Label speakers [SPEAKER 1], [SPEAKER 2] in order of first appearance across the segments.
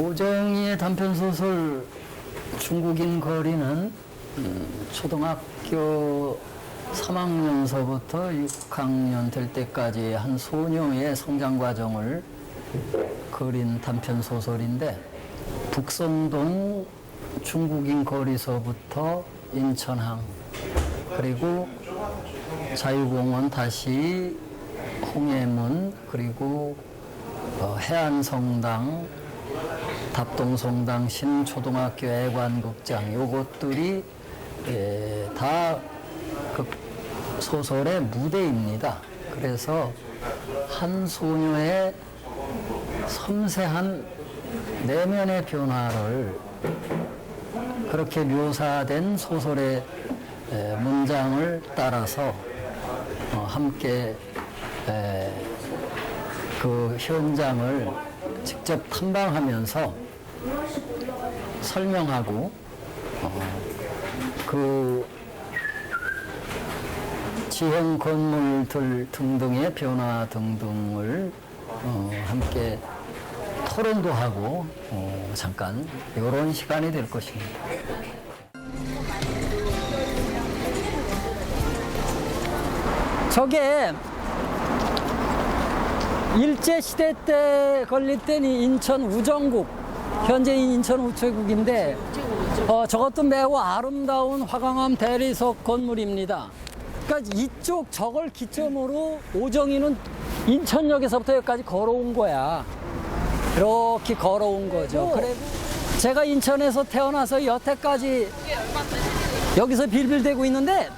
[SPEAKER 1] 오정희의 단편소설 중국인 거리는 초등학교 3학년서부터 6학년 될 때까지 한 소녀의 성장 과정을 그린 단편소설인데, 북성동 중국인 거리서부터 인천항, 그리고 자유공원, 다시 홍해문, 그리고 해안성당, 답동성당, 신초등학교 애관극장, 요것들이 다 그 소설의 무대입니다. 그래서 한 소녀의 섬세한 내면의 변화를 그렇게 묘사된 소설의 문장을 따라서 함께 그 현장을 직접 탐방하면서 설명하고 그 지형 건물들 등등의 변화 등등을 함께 토론도 하고 잠깐 이런 시간이 될 것입니다. 저게 일제시대 때 건립 땐 인천 우정국, 현재 인천 우체국인데 저것도 매우 아름다운 화강암 대리석 건물입니다. 그러니까 이쪽 저걸 기점으로 오정희는 인천역에서부터 여기까지 걸어온 거야. 이렇게 걸어온 거죠. 그리고 제가 인천에서 태어나서 여태까지 여기서 빌빌대고 있는데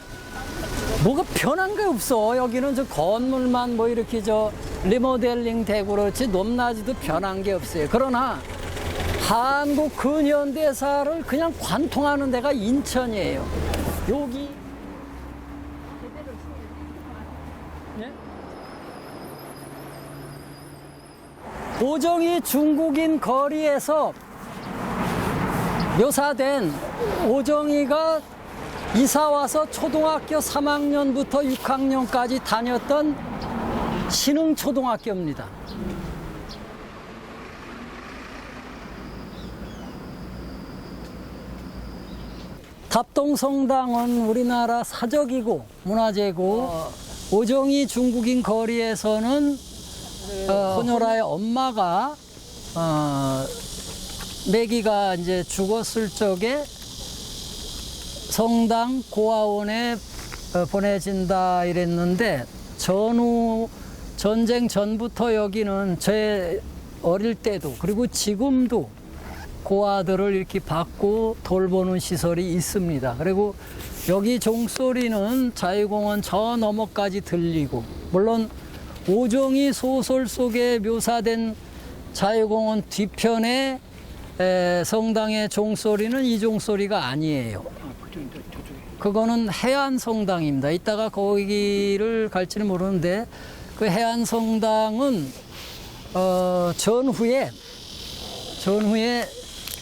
[SPEAKER 1] 뭐가 변한 게 없어. 여기는 저 건물만 뭐 이렇게 저 리모델링 되고 그렇지 높낮이도 변한 게 없어요. 그러나 한국 근현대사를 그냥 관통하는 데가 인천이에요. 여기 오정희 중국인 거리에서 묘사된 오정희가 이사와서 초등학교 3학년부터 6학년까지 다녔던 신흥초등학교입니다. 답동성당은 우리나라 사적이고 문화재고, 오정희 중국인 거리에서는 소녀라의 엄마가 매기가 이제 죽었을 적에 성당 고아원에 보내진다 이랬는데, 전후 전쟁 전부터 여기는 제 어릴 때도 그리고 지금도 고아들을 이렇게 받고 돌보는 시설이 있습니다. 그리고 여기 종소리는 자유공원 저 너머까지 들리고, 물론 오정희 소설 속에 묘사된 자유공원 뒤편에 성당의 종소리는 이 종소리가 아니에요. 그거는 해안성당입니다. 이따가 거기를 갈지는 모르는데, 그 해안성당은 전후에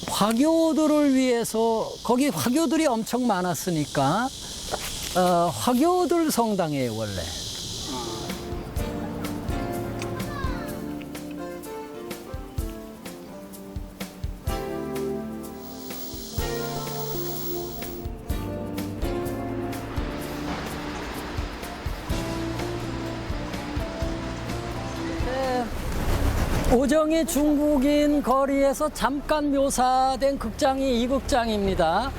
[SPEAKER 1] 화교들을 위해서, 거기 화교들이 엄청 많았으니까 화교들 성당이에요 원래. 오정희 중국인 거리에서 잠깐 묘사된 극장이 이 극장입니다.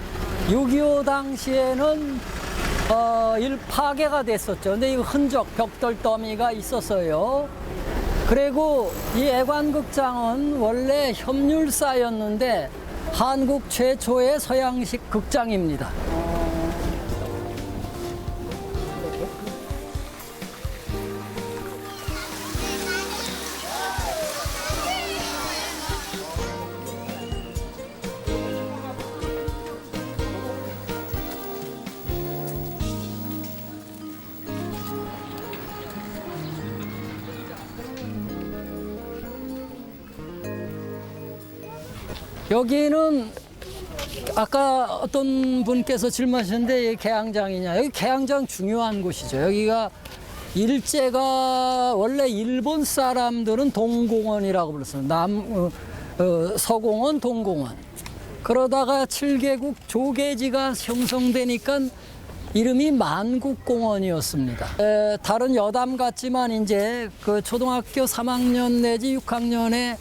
[SPEAKER 1] 6.25 당시에는 파괴가 됐었죠. 근데 이 흔적, 벽돌 더미가 있었어요. 그리고 이 애관극장은 원래 협률사였는데 한국 최초의 서양식 극장입니다. 여기는 아까 어떤 분께서 질문하셨는데 이게 개항장이냐. 여기 개항장 중요한 곳이죠. 여기가 일제가 원래 일본 사람들은 동공원이라고 불렀어요. 서공원, 동공원. 그러다가 7개국 조계지가 형성되니까 이름이 만국공원이었습니다. 다른 여담 같지만 이제 그 초등학교 3학년 내지 6학년에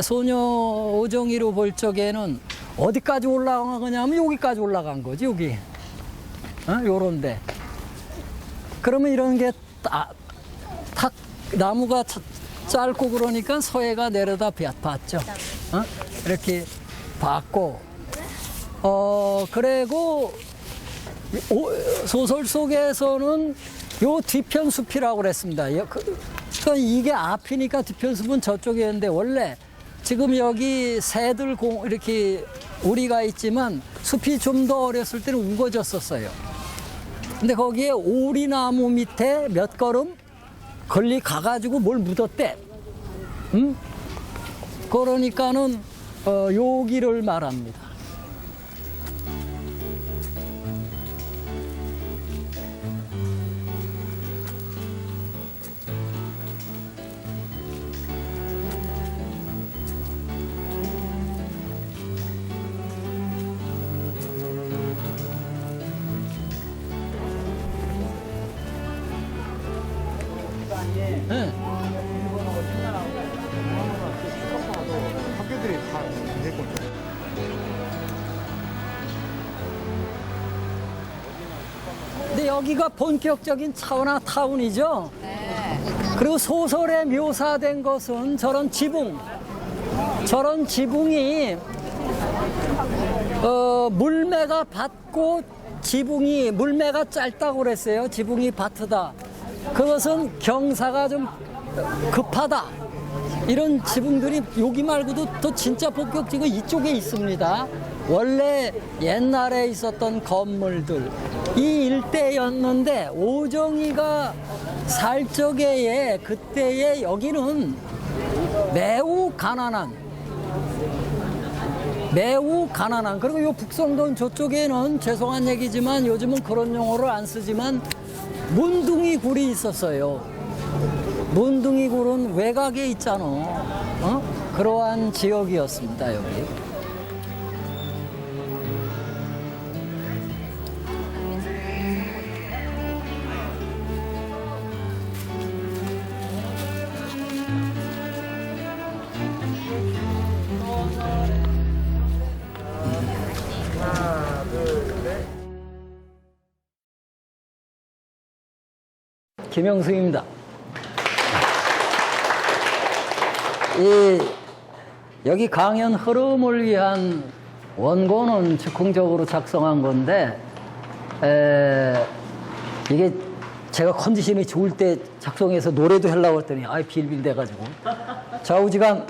[SPEAKER 1] 소녀 오정이로 볼 적에는 어디까지 올라간 거냐면 여기까지 올라간 거지, 여기. 요런데. 그러면 이런 게 탁 나무가 짧고 그러니까 서해가 내려다 봤죠. 이렇게 봤고, 그리고 소설 속에서는 요 뒤편 숲이라고 그랬습니다. 그러니까 이게 앞이니까 뒤편 숲은 저쪽이었는데 원래 지금 여기 새들 이렇게 우리가 있지만 숲이 좀 더 어렸을 때는 우거졌었어요. 근데 거기에 오리나무 밑에 몇 걸음 걸리 가가지고 뭘 묻었대. 그러니까는 여기를 말합니다. 네.
[SPEAKER 2] 학교들이 다 됐거든요.
[SPEAKER 1] 근데 여기가 본격적인 차원화타운이죠. 네. 그리고 소설에 묘사된 것은 저런 지붕이 물매가 밭고 물매가 짧다고 그랬어요. 지붕이 밭이다. 그것은 경사가 좀 급하다. 이런 지붕들이 여기 말고도 또 진짜 본격적으로 이쪽에 있습니다. 원래 옛날에 있었던 건물들 이 일대였는데 오정이가 살 적에 그때의 여기는 매우 가난한 그리고 요 북성동 저쪽에는 죄송한 얘기지만 요즘은 그런 용어를 안 쓰지만 문둥이 굴이 있었어요. 문둥이 굴은 외곽에 있잖아. 그러한 지역이었습니다, 여기. 김영승입니다. 여기 강연 흐름을 위한 원고는 즉흥적으로 작성한 건데 이게 제가 컨디션이 좋을 때 작성해서 노래도 하려고 했더니 빌빌 돼가지고 좌우지간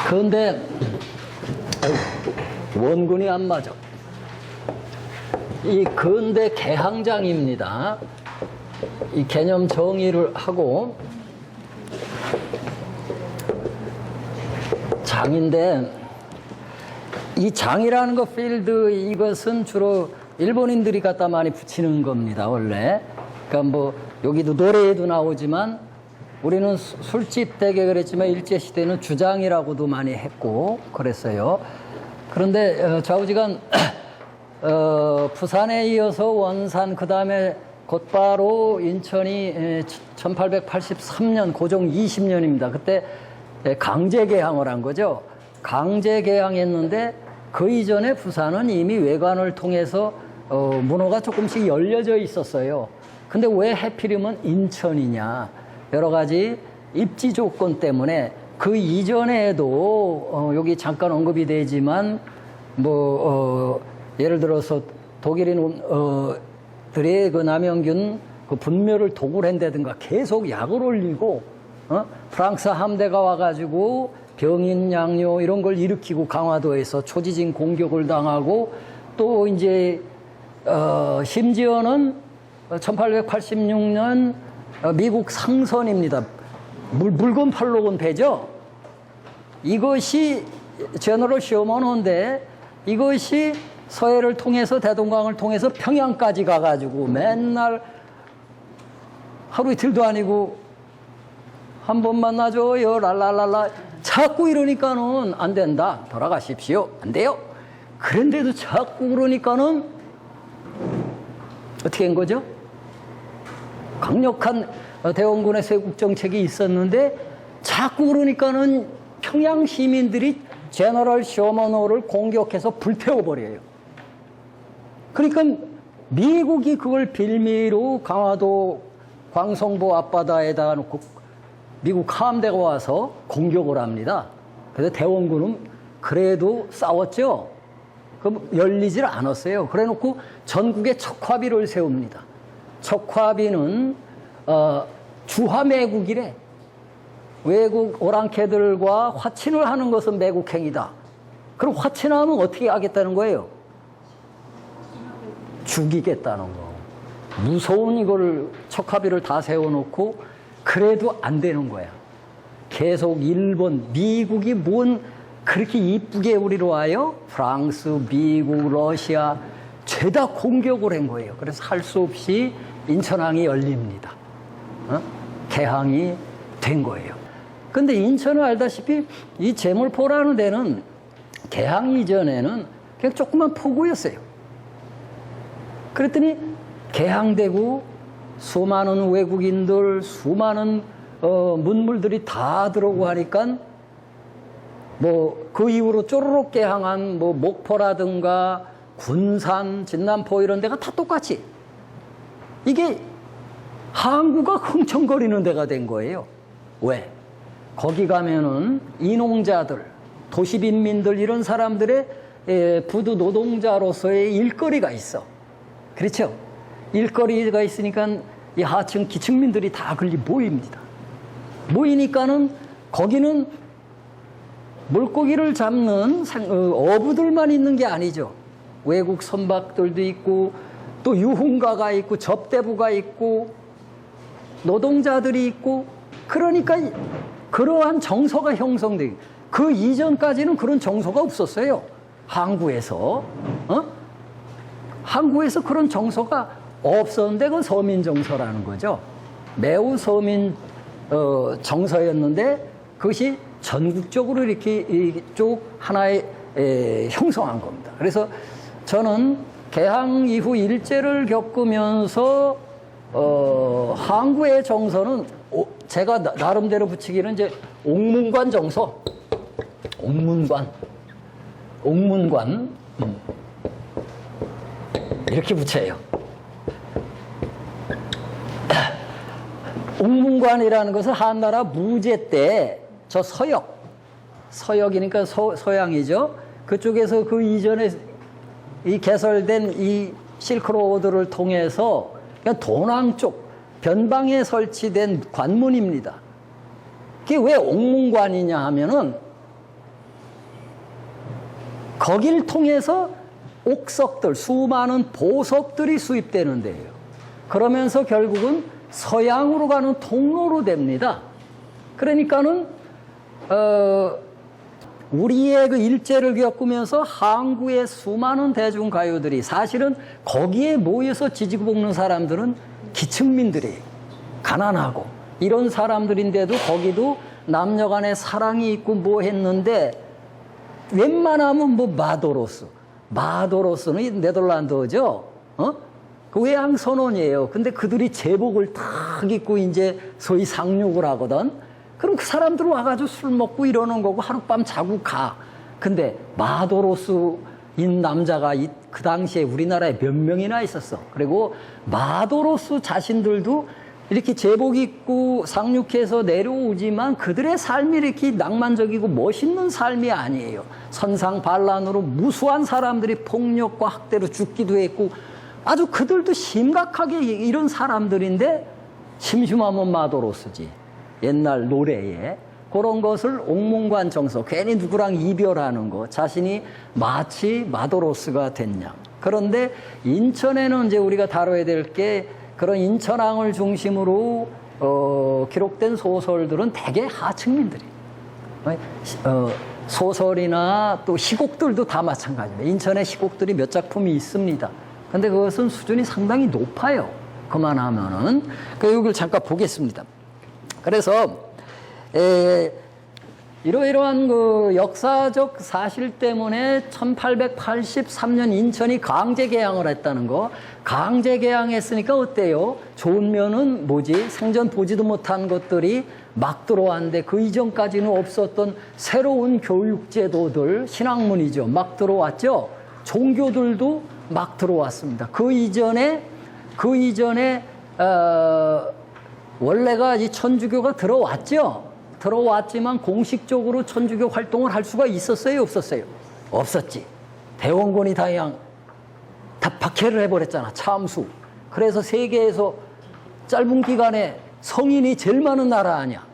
[SPEAKER 1] 그런데 원군이 안 맞아. 이 근대 개항장입니다. 이 개념 정의를 하고 장인데 이 장이라는 거 필드 이것은 주로 일본인들이 갖다 많이 붙이는 겁니다. 원래 그러니까 뭐 여기도 노래에도 나오지만 우리는 술집 대게 그랬지만 일제시대는 주장이라고도 많이 했고 그랬어요. 그런데 좌우지간 부산에 이어서 원산 그 다음에 곧바로 인천이 1883년 고종 20년입니다. 그때 강제 개항을 한 거죠. 강제 개항했는데 그 이전에 부산은 이미 외관을 통해서 문호가 조금씩 열려져 있었어요. 근데 왜 하필이면 인천이냐. 여러 가지 입지 조건 때문에 그 이전에도 여기 잠깐 언급이 되지만 예를 들어서 독일인 들의 그 남영균 그 분묘를 도굴한다든가 계속 약을 올리고 프랑스 함대가 와가지고 병인 양요 이런 걸 일으키고 강화도에서 초지진 공격을 당하고 또 이제 심지어는 1886년 미국 상선입니다. 붉은 팔로곤 배죠. 이것이 제너럴 쇼먼호인데 이것이 서해를 통해서 대동강을 통해서 평양까지 가가지고 맨날 하루 이틀도 아니고 한 번만 놔줘요. 랄랄랄라. 자꾸 이러니까는 안 된다. 돌아가십시오. 안 돼요. 그런데도 자꾸 그러니까는 어떻게 한 거죠? 강력한 대원군의 쇄국 정책이 있었는데 자꾸 그러니까는 평양 시민들이 제너럴 쇼먼호를 공격해서 불태워버려요. 그러니까 미국이 그걸 빌미로 강화도 광성보 앞바다에다가 놓고 미국 함대가 와서 공격을 합니다. 그래서 대원군은 그래도 싸웠죠. 그럼 열리질 않았어요. 그래 놓고 전국에 척화비를 세웁니다. 척화비는 주화매국이래. 외국 오랑캐들과 화친을 하는 것은 매국행위다. 그럼 화친하면 어떻게 하겠다는 거예요? 죽이겠다는 거. 무서운 이걸 척화비를 다 세워놓고 그래도 안 되는 거야. 계속 일본, 미국이 뭔 그렇게 이쁘게 우리로 와요? 프랑스, 미국, 러시아 죄다 공격을 한 거예요. 그래서 할 수 없이 인천항이 열립니다. 개항이 된 거예요. 근데 인천은 알다시피 이 제물포라는 데는 개항 이전에는 그냥 조그만 포구였어요. 그랬더니 개항되고 수많은 외국인들, 수많은 문물들이 다 들어오고 하니까 뭐 그 이후로 쪼르륵 개항한 뭐 목포라든가 군산, 진남포 이런 데가 다 똑같이 이게 항구가 흥청거리는 데가 된 거예요. 왜? 거기 가면은 이농자들, 도시빈민들 이런 사람들의 부두 노동자로서의 일거리가 있어. 그렇죠? 일거리가 있으니까 이 하층 기층민들이 다 거기 모입니다. 모이니까는 거기는 물고기를 잡는 어부들만 있는 게 아니죠. 외국 선박들도 있고 또 유흥가가 있고 접대부가 있고 노동자들이 있고 그러니까 그러한 정서가 형성돼요. 그 이전까지는 그런 정서가 없었어요. 항구에서. 항구에서 그런 정서가 없었는데 그건 서민 정서라는 거죠. 매우 서민 정서였는데 그것이 전국적으로 이렇게 쭉 하나의 형성한 겁니다. 그래서 저는 개항 이후 일제를 겪으면서 항구의 정서는 제가 나름대로 붙이기는 이제 옥문관 정서, 옥문관 이렇게 붙여요. 옥문관이라는 것은 한나라 무제 때 저 서역이니까 서양이죠. 그쪽에서 그 이전에 이 개설된 이 실크로드를 통해서 그냥 동항 쪽 변방에 설치된 관문입니다. 그게 왜 옥문관이냐 하면은 거길 통해서 옥석들, 수많은 보석들이 수입되는 데예요. 그러면서 결국은 서양으로 가는 통로로 됩니다. 그러니까는 우리의 그 일제를 겪으면서 항구의 수많은 대중가요들이 사실은 거기에 모여서 지지고 볶는 사람들은 기층민들이 가난하고 이런 사람들인데도 거기도 남녀 간의 사랑이 있고 뭐 했는데 웬만하면 뭐 마도로스는 네덜란드죠. 그 외항 선원이에요. 근데 그들이 제복을 탁 입고 이제 소위 상륙을 하거든. 그럼 그 사람들 와가지고 술 먹고 이러는 거고 하룻밤 자고 가. 근데 마도로스인 남자가 그 당시에 우리나라에 몇 명이나 있었어. 그리고 마도로스 자신들도 이렇게 제복 입고 상륙해서 내려오지만 그들의 삶이 이렇게 낭만적이고 멋있는 삶이 아니에요. 선상반란으로 무수한 사람들이 폭력과 학대로 죽기도 했고 아주 그들도 심각하게 이런 사람들인데 심심하면 마도로스지. 옛날 노래에 그런 것을 옥문관 정서, 괜히 누구랑 이별하는 거, 자신이 마치 마도로스가 됐냐. 그런데 인천에는 이제 우리가 다뤄야 될 게 그런 인천항을 중심으로 기록된 소설들은 대개 하층민들이 소설이나 또 시곡들도 다 마찬가지입니다. 인천에 시곡들이 몇 작품이 있습니다. 근데 그것은 수준이 상당히 높아요. 그만하면은. 그 여기를 잠깐 보겠습니다. 그래서 이러이러한 그 역사적 사실 때문에 1883년 인천이 강제 개항을 했다는 거. 강제 개항했으니까 어때요? 좋은 면은 뭐지? 생전 보지도 못한 것들이 막 들어왔는데 그 이전까지는 없었던 새로운 교육제도들, 신학문이죠. 막 들어왔죠. 종교들도 막 들어왔습니다. 그 이전에 원래가 이 천주교가 들어왔죠. 들어왔지만 공식적으로 천주교 활동을 할 수가 있었어요, 없었어요? 없었지. 대원군이 다 그냥 다 박해를 해버렸잖아, 참수. 그래서 세계에서 짧은 기간에 성인이 제일 많은 나라 아니야,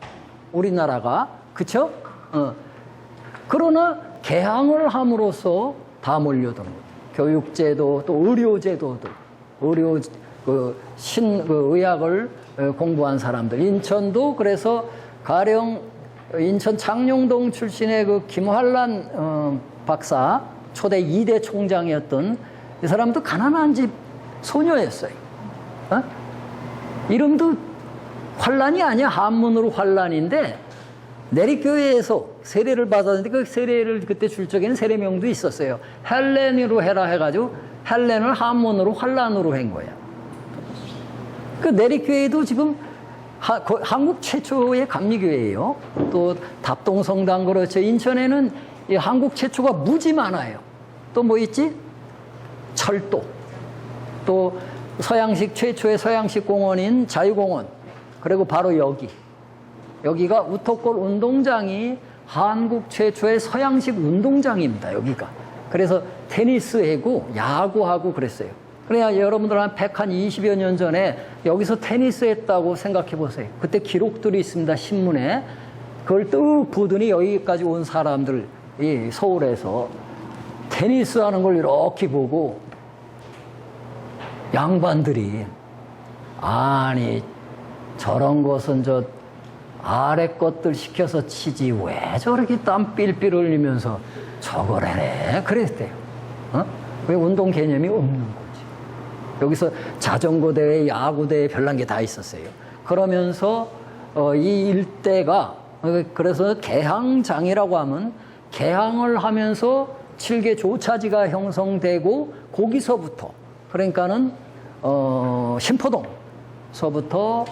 [SPEAKER 1] 우리나라가. 그쵸? 그러나 개항을 함으로써 다 몰려드는 거예요. 교육제도, 또 의료제도도, 의학을 공부한 사람들. 인천도 그래서 가령 인천 창녕동 출신의 그 김환란 박사, 초대 2대 총장이었던 이 사람도 가난한 집 소녀였어요. 이름도 환란이 아니야. 한문으로 환란인데 내리교회에서 세례를 받았는데 그 세례를 그때 줄 적에는 세례명도 있었어요. 헬렌으로 해라 해가지고 헬렌을 한문으로 환란으로 한 거야. 그 내리교회도 지금 한국 최초의 감리교회예요. 또 답동성당 그렇죠. 인천에는 이 한국 최초가 무지 많아요. 또 뭐 있지? 철도. 또 서양식 최초의 서양식 공원인 자유공원. 그리고 바로 여기가 우터골 운동장이 한국 최초의 서양식 운동장입니다. 여기가. 그래서 테니스하고 야구하고 그랬어요. 그래야 여러분들 한 120여 년 전에 여기서 테니스 했다고 생각해 보세요. 그때 기록들이 있습니다. 신문에. 그걸 뚝 보더니 여기까지 온 사람들, 이 서울에서 테니스 하는 걸 이렇게 보고 양반들이 아니 저런 것은 저 아래 것들 시켜서 치지 왜 저렇게 땀 삘삘 흘리면서 저걸 해내 그랬대요. 왜 운동 개념이 없는 거지. 여기서 자전거 대회, 야구 대회 별난 게 다 있었어요. 그러면서 이 일대가 그래서 개항장이라고 하면 개항을 하면서 7개 조차지가 형성되고 거기서부터 그러니까는 신포동서부터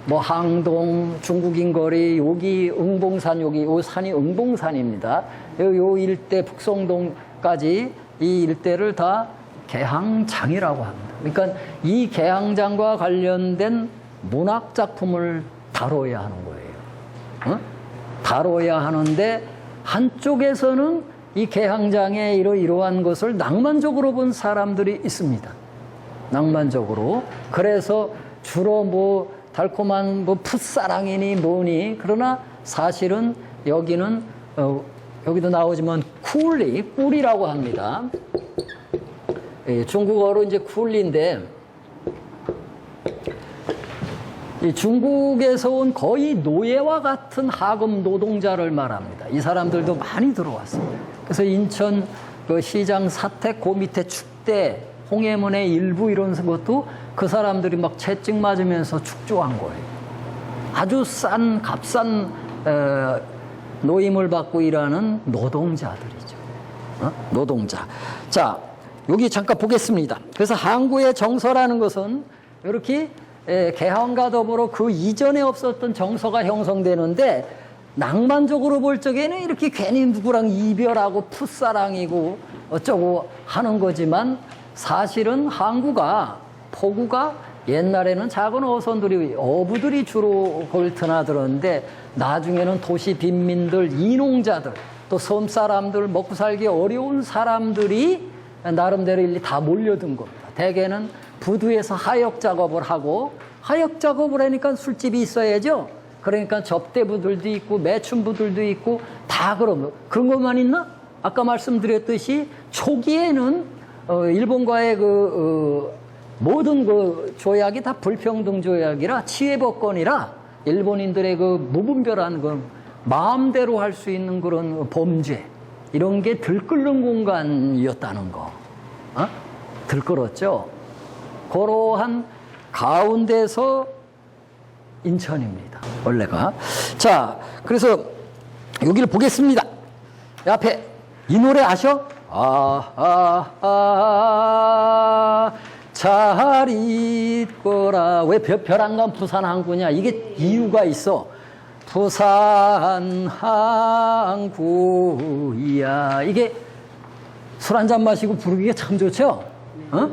[SPEAKER 1] 뭐 항동, 중국인 거리, 여기 응봉산, 여기 요 산이 응봉산입니다. 요 일대 북성동까지 이 일대를 다 개항장이라고 합니다. 그러니까 이 개항장과 관련된 문학 작품을 다뤄야 하는 거예요. 다뤄야 하는데 한쪽에서는 이 개항장의 이러한 것을 낭만적으로 본 사람들이 있습니다. 낭만적으로. 그래서 주로 뭐 달콤한 뭐 풋사랑이니 뭐니 그러나 사실은 여기는 여기도 나오지만 꿀이라고 합니다. 중국어로 이제 쿨리인데 이 중국에서 온 거의 노예와 같은 하급 노동자를 말합니다. 이 사람들도 많이 들어왔습니다. 그래서 인천 그 시장 사택 그 밑에 축대 홍해문의 일부 이런 것도 그 사람들이 막 채찍 맞으면서 축조한 거예요. 아주 값싼 노임을 받고 일하는 노동자들이죠. 노동자. 자, 여기 잠깐 보겠습니다. 그래서 항구의 정서라는 것은 이렇게 개항과 더불어 그 이전에 없었던 정서가 형성되는데 낭만적으로 볼 적에는 이렇게 괜히 누구랑 이별하고 풋사랑이고 어쩌고 하는 거지만 사실은 항구가 포구가 옛날에는 작은 어선들이 어부들이 주로 그걸 드나들었는데 나중에는 도시 빈민들, 이농자들 또 섬 사람들 먹고 살기 어려운 사람들이 나름대로 일리 다 몰려든 겁니다. 대개는 부두에서 하역 작업을 하고 하역 작업을 하니까 술집이 있어야죠. 그러니까 접대부들도 있고 매춘부들도 있고 다 그런 것만 있나? 아까 말씀드렸듯이 초기에는 일본과의 모든 그 조약이 다 불평등 조약이라 치외법권이라 일본인들의 그 무분별한 그 마음대로 할 수 있는 그런 범죄 이런 게 들끓는 공간이었다는 거. 들끓었죠. 그러한 가운데서 인천입니다. 원래가. 자, 그래서 여기를 보겠습니다. 앞에 이 노래 아셔? 잘 있거라. 왜 별안간 부산 항구냐? 이게 이유가 있어. 부산 항구야. 이게 술 한잔 마시고 부르기가 참 좋죠? 어?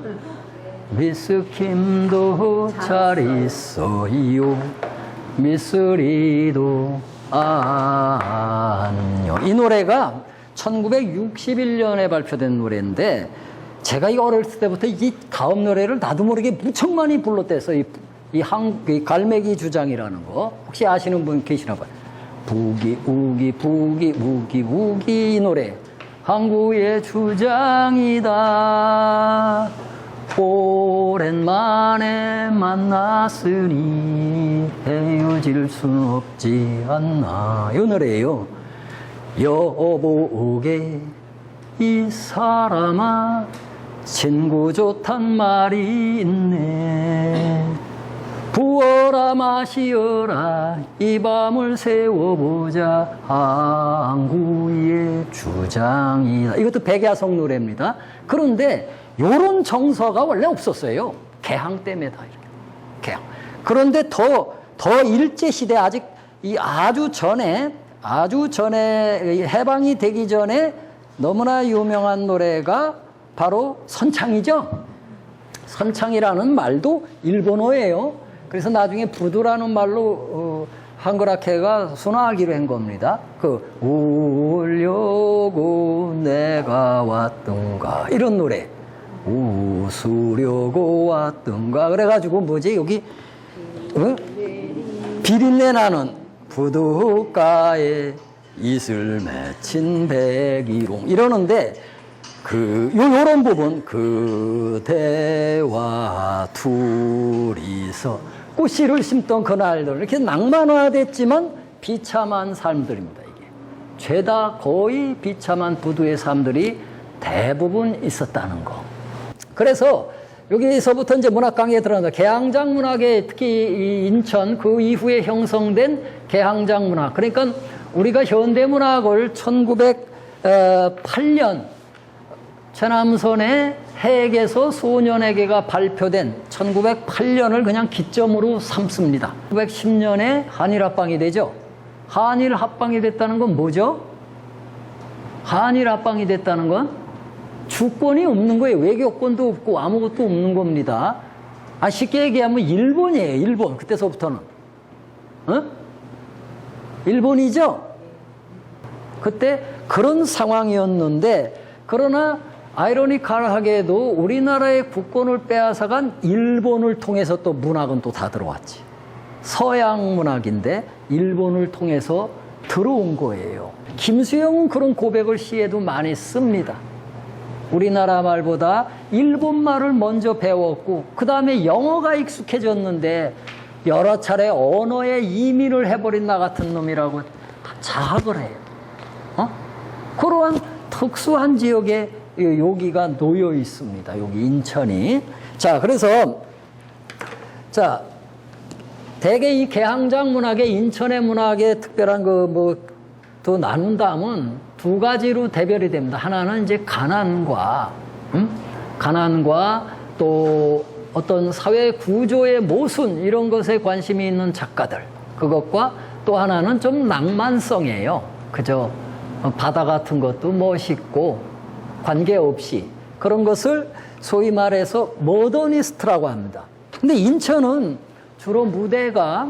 [SPEAKER 1] 미스킴도 잘 있어요. 미쓰리도 안녕. 이 노래가 1961년에 발표된 노래인데 제가 이 어렸을 때부터 이 다음 노래를 나도 모르게 무척 많이 불렀댔어. 이 갈매기 주장이라는 거 혹시 아시는 분 계시나 봐요. 부기 우기 부기 우기 우기 이 노래. 항구의 주장이다. 오랜만에 만났으니 헤어질 순 없지 않나. 이 노래예요. 여보게 이 사람아 친구 좋단 말이 있네. 부어라 마시어라 이 밤을 세워보자 항구의 주장이다. 이것도 백야성 노래입니다. 그런데 요런 정서가 원래 없었어요. 개항 때문에 다 이렇게. 개항. 그런데 더 일제시대 아주 전에 해방이 되기 전에 너무나 유명한 노래가 바로 선창이죠. 선창이라는 말도 일본어예요. 그래서 나중에 부두라는 말로 한글학회가 순화하기로 한 겁니다. 울려고 내가 왔던가 이런 노래. 웃으려고 왔던가. 그래가지고 뭐지 여기 비린내 나는 부둣가에 이슬 맺힌 백일홍 이러는데 요런 부분 그대와 둘이서 꽃씨를 심던 그날들 이렇게 낭만화됐지만 비참한 삶들입니다. 이게 죄다 거의 비참한 부두의 삶들이 대부분 있었다는 거. 그래서 여기서부터 이제 문학 강의에 들어간다. 개항장 문학에 특히 이 인천 그 이후에 형성된 개항장 문학. 그러니까 우리가 현대 문학을 1908년 최남선의 핵에서 소년에게가 발표된 1908년을 그냥 기점으로 삼습니다. 1910년에 한일합방이 되죠. 한일합방이 됐다는 건 뭐죠? 한일합방이 됐다는 건 주권이 없는 거예요. 외교권도 없고 아무것도 없는 겁니다. 쉽게 얘기하면 일본이에요. 일본. 그때서부터는. 일본이죠? 그때 그런 상황이었는데 그러나 아이러니컬하게도 우리나라의 국권을 빼앗아간 일본을 통해서 또 문학은 또 다 들어왔지. 서양 문학인데 일본을 통해서 들어온 거예요. 김수영은 그런 고백을 시에도 많이 씁니다. 우리나라 말보다 일본 말을 먼저 배웠고 그 다음에 영어가 익숙해졌는데 여러 차례 언어에 이민을 해버린 나 같은 놈이라고 자학을 해요. 그러한 특수한 지역에 여기가 놓여 있습니다. 여기 인천이. 자, 그래서 대개 이 개항장 문학의 인천의 문학의 특별한 또 나눈다면 두 가지로 대별이 됩니다. 하나는 이제 가난과 또 어떤 사회 구조의 모순 이런 것에 관심이 있는 작가들. 그것과 또 하나는 좀 낭만성이에요. 그죠? 바다 같은 것도 멋있고 관계없이 그런 것을 소위 말해서 모더니스트라고 합니다. 근데 인천은 주로 무대가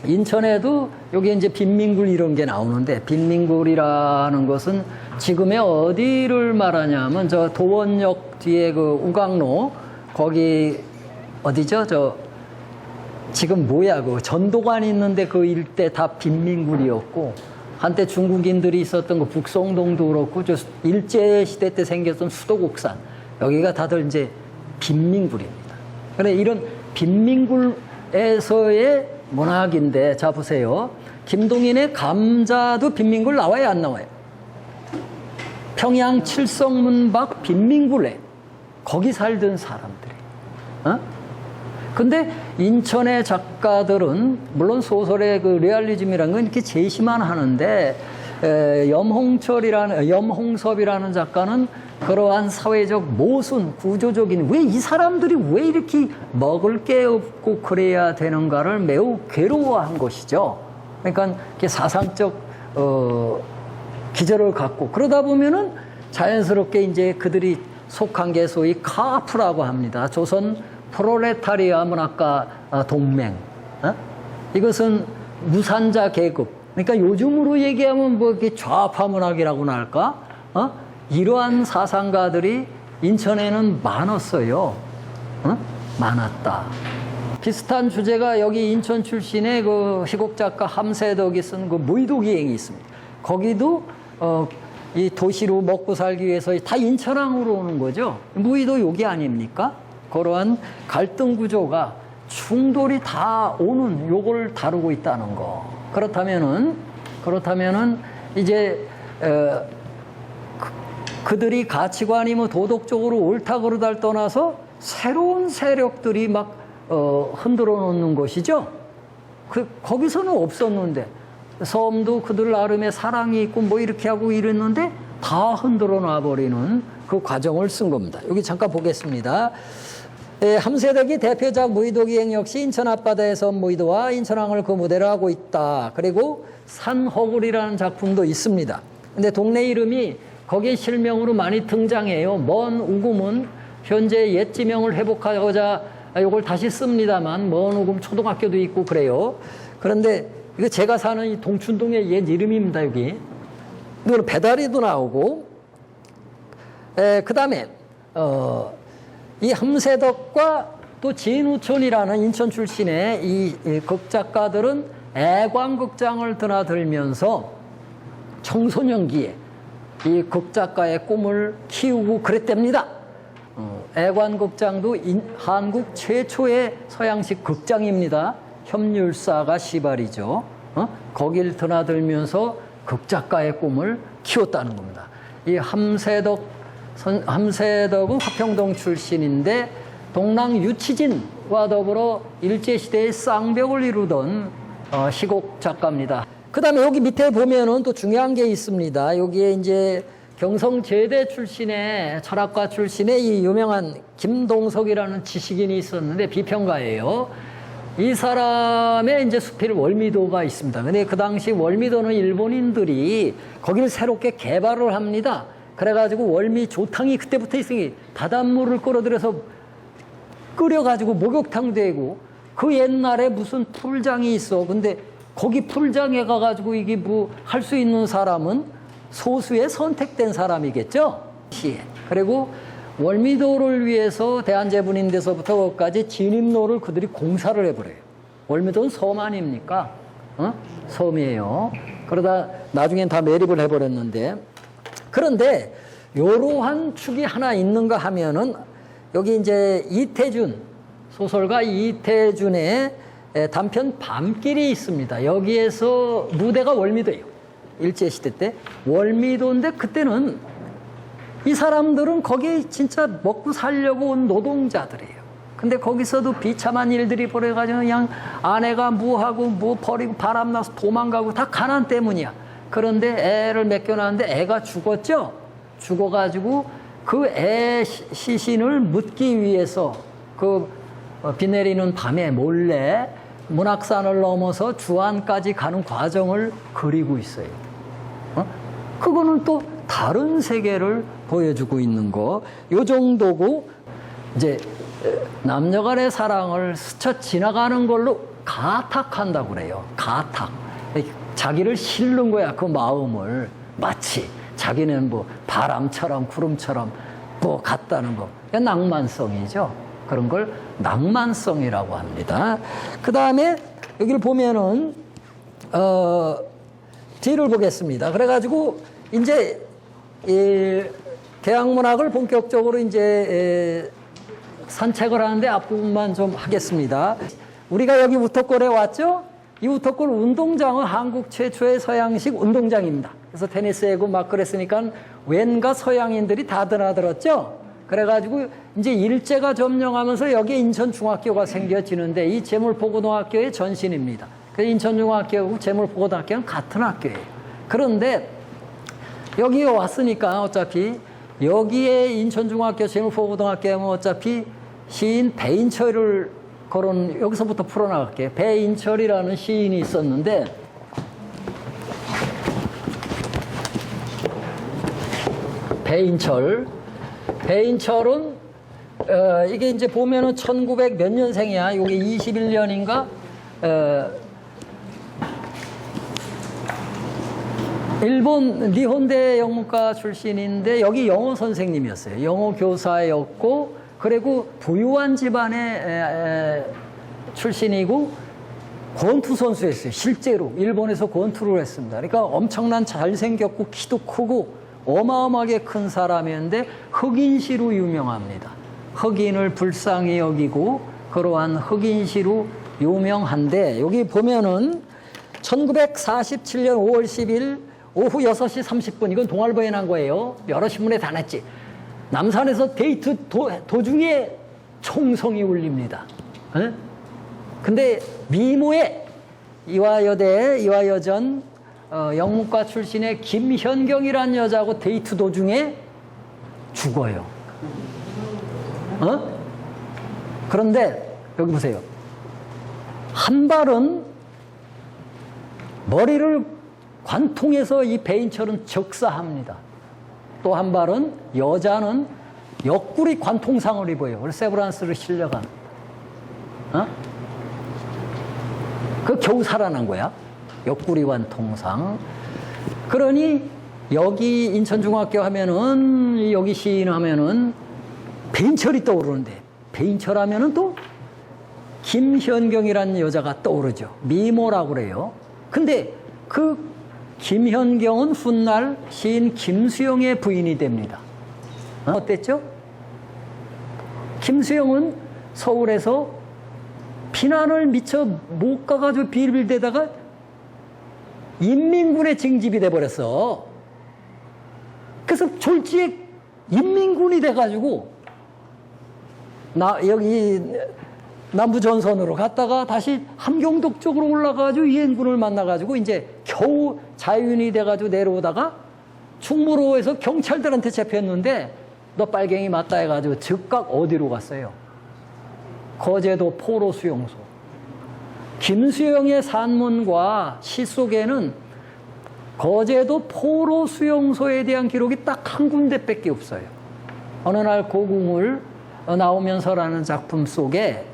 [SPEAKER 1] 인천에도 여기 이제 빈민굴 이런 게 나오는데 빈민굴이라는 것은 지금의 어디를 말하냐면 저 도원역 뒤에 그 우강로 거기 어디죠? 지금 뭐야 그 전도관 있는데 그 일대 다 빈민굴이었고 한때 중국인들이 있었던 거 북송동도 그렇고 저 일제시대 때 생겼던 수도곡산 여기가 다들 이제 빈민굴입니다. 그런데 이런 빈민굴에서의 문학인데 자 보세요. 김동인의 감자도 빈민굴 나와요 안 나와요? 평양 칠성문 밖 빈민굴에 거기 살던 사람들이 근데 인천의 작가들은 물론 소설의 그 리얼리즘이라는 건 이렇게 제시만 하는데 염홍섭이라는 작가는 그러한 사회적 모순, 구조적인 왜 이 사람들이 왜 이렇게 먹을 게 없고 그래야 되는가를 매우 괴로워한 것이죠. 그러니까 이렇게 사상적 기저를 갖고 그러다 보면은 자연스럽게 이제 그들이 속한 게 소위 카프라고 합니다. 조선 프롤레타리아 문학가 동맹. 이것은 무산자 계급. 그러니까 요즘으로 얘기하면 뭐 이렇게 좌파 문학이라고나 할까? 이러한 사상가들이 인천에는 많았어요. 많았다. 비슷한 주제가 여기 인천 출신의 그 희곡 작가 함세덕이 쓴 그 무의도기행이 있습니다. 거기도 이 도시로 먹고 살기 위해서 다 인천항으로 오는 거죠. 무의도 여기 아닙니까? 그러한 갈등 구조가 충돌이 다 오는 요걸 다루고 있다는 거. 그렇다면은 이제 그들이 가치관이 뭐 도덕적으로 옳다 그르다를 떠나서 새로운 세력들이 막 흔들어 놓는 것이죠. 거기서는 없었는데 섬도 그들 나름의 사랑이 있고 뭐 이렇게 하고 이랬는데 다 흔들어 놔버리는 그 과정을 쓴 겁니다. 여기 잠깐 보겠습니다. 함세덕이 대표작 무의도기행 역시 인천 앞바다에서 무의도와 인천항을 그 무대로 하고 있다. 그리고 산허굴이라는 작품도 있습니다. 근데 동네 이름이 거기에 실명으로 많이 등장해요. 먼 우금은 현재 옛 지명을 회복하고자 이걸 다시 씁니다만 먼 우금 초등학교도 있고 그래요. 그런데 이거 제가 사는 이 동춘동의 옛 이름입니다. 여기 이거는 배다리도 나오고 그 다음에 이 함세덕과 또 진우촌이라는 인천 출신의 이 극작가들은 애관극장을 드나들면서 청소년기에 이 극작가의 꿈을 키우고 그랬답니다. 애관극장도 한국 최초의 서양식 극장입니다. 협률사가 시발이죠. 거길 드나들면서 극작가의 꿈을 키웠다는 겁니다. 이 함세덕은 화평동 출신인데 동랑 유치진과 더불어 일제시대의 쌍벽을 이루던 희곡 작가입니다. 그 다음에 여기 밑에 보면은 또 중요한 게 있습니다. 여기에 이제 경성제대 출신의 철학가 출신의 이 유명한 김동석이라는 지식인이 있었는데 비평가예요. 이 사람의 이제 수필 월미도가 있습니다. 근데 그 당시 월미도는 일본인들이 거기를 새롭게 개발을 합니다. 그래가지고 월미 조탕이 그때부터 있으니 바닷물을 끌어들여서 끓여가지고 목욕탕 되고 그 옛날에 무슨 풀장이 있어. 근데 거기 풀장에 가가지고 이게 뭐 할 수 있는 사람은 소수의 선택된 사람이겠죠. 그리고 월미도를 위해서 대한제분인데서부터 거기까지 진입로를 그들이 공사를 해버려요. 월미도는 섬 아닙니까? 섬이에요. 그러다 나중엔 다 매립을 해버렸는데 그런데 이러한 축이 하나 있는가 하면은 여기 이제 이태준 소설가 이태준의 단편 밤길이 있습니다. 여기에서 무대가 월미도예요. 일제시대 때 월미도인데 그때는 이 사람들은 거기에 진짜 먹고 살려고 온 노동자들이에요. 근데 거기서도 비참한 일들이 벌어가지고 그냥 아내가 뭐하고 뭐 버리고 바람나서 도망가고 다 가난 때문이야. 그런데 애를 맡겨놨는데 애가 죽었죠. 죽어가지고 그 애 시신을 묻기 위해서 그 비 내리는 밤에 몰래 문학산을 넘어서 주안까지 가는 과정을 그리고 있어요. 그거는 또 다른 세계를 보여주고 있는 거. 요 정도고 이제 남녀 간의 사랑을 스쳐 지나가는 걸로 가탁한다고 그래요. 가탁. 자기를 실는 거야. 그 마음을. 마치 자기는 뭐 바람처럼 구름처럼 뭐 같다는 거. 낭만성이죠. 그런 걸 낭만성이라고 합니다. 그 다음에 여기를 보면은 뒤를 보겠습니다. 그래가지고 이제 대학문학을 본격적으로 이제 산책을 하는데 앞부분만 좀 하겠습니다. 우리가 여기 우터골에 왔죠? 이 우터골 운동장은 한국 최초의 서양식 운동장입니다. 그래서 테니스 해고 막 그랬으니까 왠가 서양인들이 다 드나들었죠? 그래가지고 이제 일제가 점령하면서 여기에 인천중학교가 생겨지는데 이 제물포고등학교의 전신입니다. 그래서 인천중학교하고 제물포고등학교는 같은 학교예요. 그런데 여기에 왔으니까 어차피 여기에 인천중학교 제물포고등학교에 하면 어차피 시인 배인철을 여기서부터 풀어나갈게요. 배인철이라는 시인이 있었는데 배인철은 이게 이제 보면은 1900 몇 년생이야. 이게 21년인가? 일본 니혼대 영문과 출신인데 여기 영어 선생님이었어요. 영어 교사였고 그리고 부유한 집안의 출신이고 권투 선수였어요. 실제로 일본에서 권투를 했습니다. 그러니까 엄청난 잘생겼고 키도 크고 어마어마하게 큰 사람이었는데 흑인시로 유명합니다. 흑인을 불쌍히 여기고 그러한 흑인시로 유명한데 여기 보면은 1947년 5월 10일 오후 6시 30분 이건 동아일보에 난 거예요. 여러 신문에 다 냈지. 남산에서 데이트 도중에 총성이 울립니다. 에? 근데 미모의 이화여전 영문과 출신의 김현경이라는 여자하고 데이트 도중에 죽어요. 그런데 여기 보세요. 한 발은 머리를 관통해서 이 배인철은 적사합니다. 또 한 발은 여자는 옆구리 관통상을 입어요. 그래서 세브란스를 실려간. 그 겨우 살아난 거야. 옆구리 관통상. 그러니 여기 인천중학교 하면은 여기 시인 하면은 배인철이 떠오르는데 배인철 하면은 또 김현경이라는 여자가 떠오르죠. 미모라고 그래요. 근데 그 김현경은 훗날 시인 김수영의 부인이 됩니다. 어땠죠? 김수영은 서울에서 피난을 미처 못 가가지고 빌빌대다가 인민군에 징집이 돼버렸어. 그래서 졸지에 인민군이 돼가지고 여기 남부전선으로 갔다가 다시 함경도 쪽으로 올라가가지고 이행군을 만나가지고 이제 겨우 자유인이 돼가지고 내려오다가 충무로에서 경찰들한테 잡혔는데 너 빨갱이 맞다 해가지고 즉각 어디로 갔어요? 거제도 포로수용소. 김수영의 산문과 시 속에는 거제도 포로수용소에 대한 기록이 딱 한 군데밖에 없어요. 어느 날 고궁을 나오면서라는 작품 속에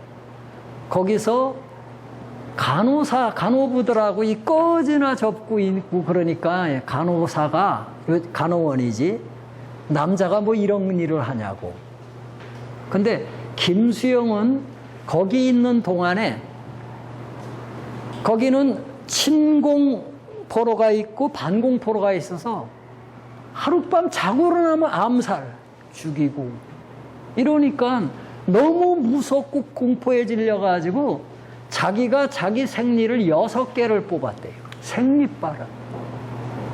[SPEAKER 1] 거기서 간호부들하고 이 꺼지나 접고 있고 그러니까 간호사가 간호원이지 남자가 뭐 이런 일을 하냐고. 근데 김수영은 거기 있는 동안에 거기는 친공포로가 있고 반공포로가 있어서 하룻밤 자고를 하면 암살, 죽이고 이러니까 너무 무섭고 공포에 질려가지고 자기가 자기 생리를 6개를 뽑았대요. 생리빨을.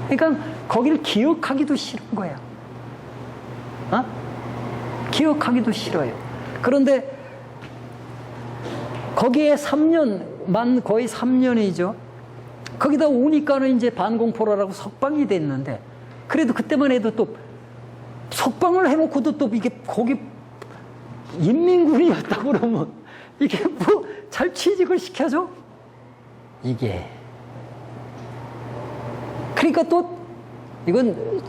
[SPEAKER 1] 그러니까 거기를 기억하기도 싫은 거야. 기억하기도 싫어요. 그런데 거기에 3년, 거의 3년이죠. 거기다 오니까는 이제 반공포로라고 석방이 됐는데 그래도 그때만 해도 또 석방을 해놓고도 또 이게 거기 인민군이었다 그러면 이게 뭐 잘 취직을 시켜줘? 이게. 그러니까 또 이건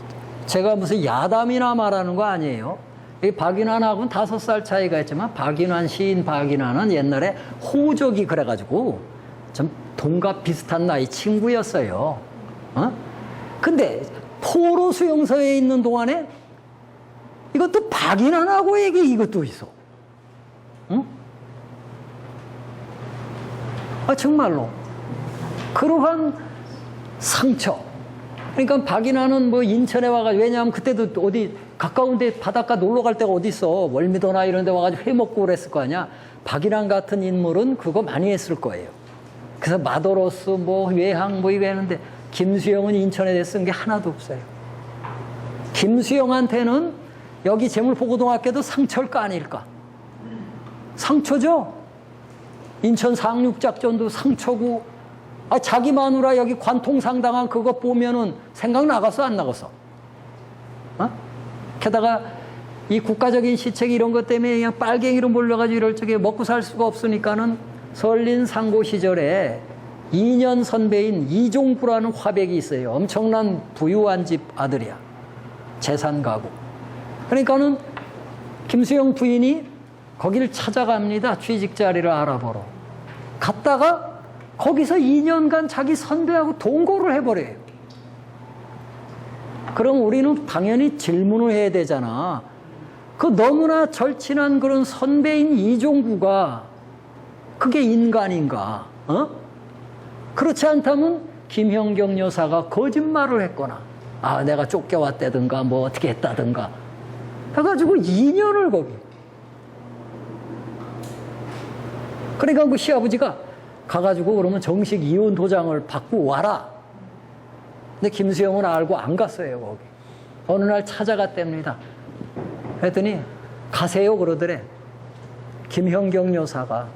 [SPEAKER 1] 제가 무슨 야담이나 말하는 거 아니에요. 이 박인환하고는 5살 차이가 있지만 박인환 시인 박인환은 옛날에 호적이 그래가지고 좀 동갑 비슷한 나이 친구였어요. 근데 포로 수용소에 있는 동안에 이것도 박인환하고 이것도 있어. 응? 정말로. 그러한 상처. 그러니까 박인환은 뭐 인천에 와가지고, 왜냐하면 그때도 어디 가까운 데 바닷가 놀러 갈 데가 어디 있어. 월미도나 이런 데 와가지고 회 먹고 그랬을 거 아니야. 박인환 같은 인물은 그거 많이 했을 거예요. 그래서 마도로스 뭐 외항 뭐 이거 했는데 김수영은 인천에 대해 쓴 게 하나도 없어요. 김수영한테는 여기 재물포고등학교도 상처일까 아닐까? 상처죠? 인천 상륙작전도 상처고, 자기 마누라 여기 관통상당한 그거 보면은 생각 나갔어, 안 나갔어? 게다가 이 국가적인 시책 이런 것 때문에 그냥 빨갱이로 몰려가지고 이럴 적에 먹고 살 수가 없으니까는 설린 상고 시절에 2년 선배인 이종구라는 화백이 있어요. 엄청난 부유한 집 아들이야. 재산 가구. 그러니까는 김수영 부인이 거기를 찾아갑니다. 취직 자리를 알아보러. 갔다가 거기서 2년간 자기 선배하고 동거를 해버려요. 그럼 우리는 당연히 질문을 해야 되잖아. 그 너무나 절친한 그런 선배인 이종구가 그게 인간인가? 그렇지 않다면 김형경 여사가 거짓말을 했거나, 내가 쫓겨왔다든가 뭐 어떻게 했다든가 해가지고 2년을 거기. 그러니까 그 시아버지가 가가지고 그러면 정식 이혼 도장을 받고 와라. 근데 김수영은 알고 안 갔어요, 거기. 어느 날 찾아갔답니다. 그랬더니 가세요 그러더래. 김형경 여사가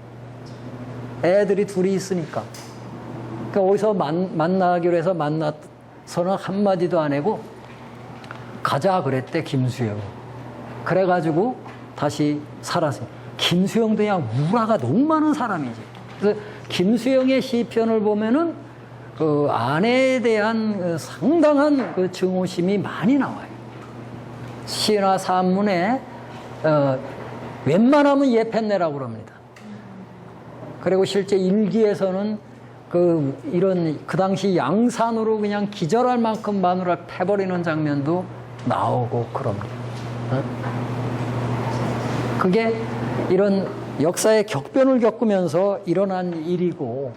[SPEAKER 1] 애들이 둘이 있으니까. 그러니까 어디서 만나기로 해서 만나서는 한마디도 안 하고 가자 그랬대, 김수영. 그래가지고 다시 살았어요. 김수영도 그냥 우라가 너무 많은 사람이지. 그래서 김수영의 시편을 보면은 그 아내에 대한 상당한 그 증오심이 많이 나와요. 시나 산문에 웬만하면 예편내라고 그럽니다. 그리고 실제 일기에서는 그 당시 양산으로 그냥 기절할 만큼 마누라를 패버리는 장면도 나오고 그럽니다. 그게 이런 역사의 격변을 겪으면서 일어난 일이고,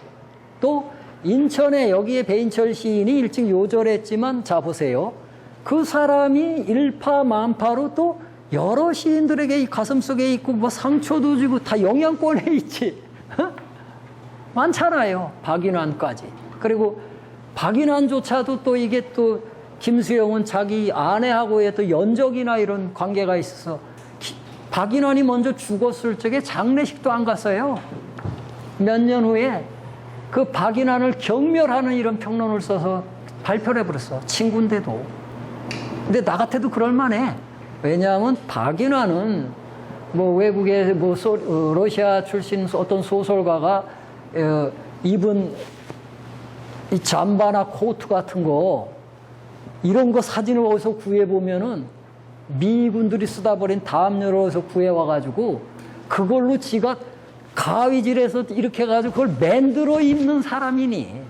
[SPEAKER 1] 또 인천에 여기에 배인철 시인이 일찍 요절했지만, 자 보세요. 그 사람이 일파만파로 또 여러 시인들에게 가슴속에 있고 뭐 상처도 주고 다 영향권에 있지. 많잖아요. 박인환까지. 그리고 박인환조차도 또 이게 또 김수영은 자기 아내하고의 또 연적이나 이런 관계가 있어서 박인환이 먼저 죽었을 적에 장례식도 안 갔어요. 몇 년 후에 그 박인환을 경멸하는 이런 평론을 써서 발표를 해버렸어. 친구인데도. 근데 나 같아도 그럴만해. 왜냐하면 박인환은 뭐 외국의 뭐 러시아 출신 어떤 소설가가 입은 이 잠바나 코트 같은 거, 이런 거 사진을 어디서 구해보면은 미군들이 쓰다 버린 담요를 어디서 구해와가지고 그걸로 지가 가위질해서 이렇게 해가지고 그걸 만들어 입는 사람이니.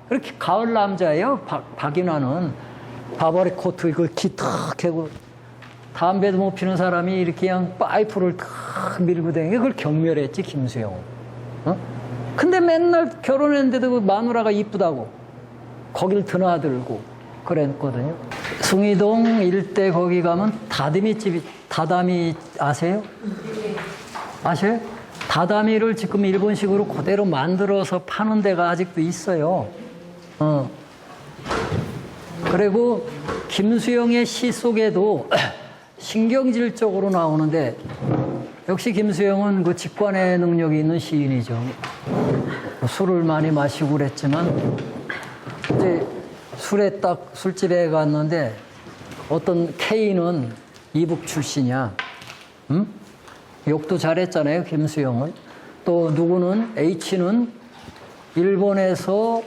[SPEAKER 1] 그렇게 가을 남자예요, 박인환은. 바바리 코트 이거 기탁 하고 담배도 못 피는 사람이 이렇게 그냥 파이프를 탁 밀고 다니는 그걸 경멸했지, 김수영. 근데 맨날 결혼했는데도 그 마누라가 이쁘다고 거길 드나들고 그랬거든요. 숭이동 일대 거기 가면 다다미집이, 다다미 아세요? 아세요? 다다미를 지금 일본식으로 그대로 만들어서 파는 데가 아직도 있어요. 그리고 김수영의 시 속에도 신경질적으로 나오는데, 역시 김수영은 그 직관의 능력이 있는 시인이죠. 술을 많이 마시고 그랬지만, 이제 술집에 갔는데 어떤 K는 이북 출신이야. 욕도 잘했잖아요, 김수영은. 또 누구는 H는 일본에서